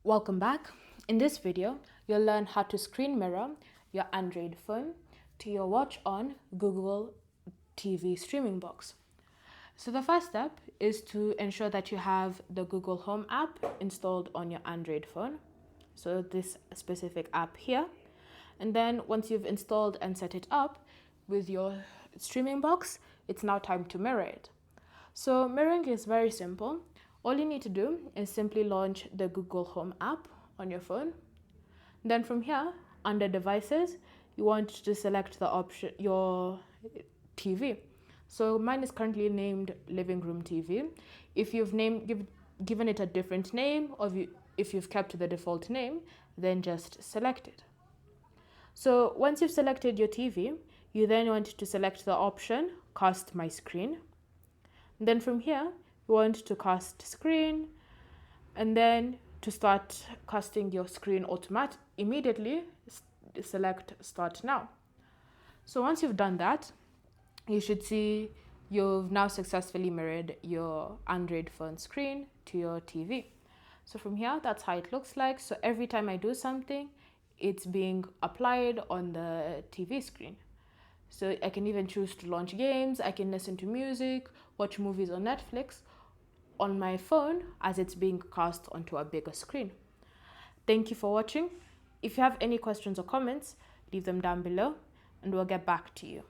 Welcome back. In this video, you'll learn how to screen mirror your Android phone to your watch on Google TV streaming box. So the first step is to ensure that you have the Google Home app installed on your Android phone. So this specific app here. And then once you've installed and set it up with your streaming box, it's now time to mirror it. So mirroring is very simple. All you need to do is simply launch the Google Home app on your phone. Then from here, under devices, you want to select the option, your TV. So mine is currently named Living Room TV. If you've given it a different name, or if you've kept the default name, then just select it. So once you've selected your TV, you then want to select the option, Cast My Screen. And then from here, you want to cast screen, and then to start casting your screen immediately, select Start Now. So once you've done that, you should see you've now successfully mirrored your Android phone screen to your TV. So from here, that's how it looks like. So every time I do something, it's being applied on the TV screen. So I can even choose to launch games, I can listen to music, watch movies on Netflix on my phone as it's being cast onto a bigger screen. Thank you for watching. If you have any questions or comments, leave them down below and we'll get back to you.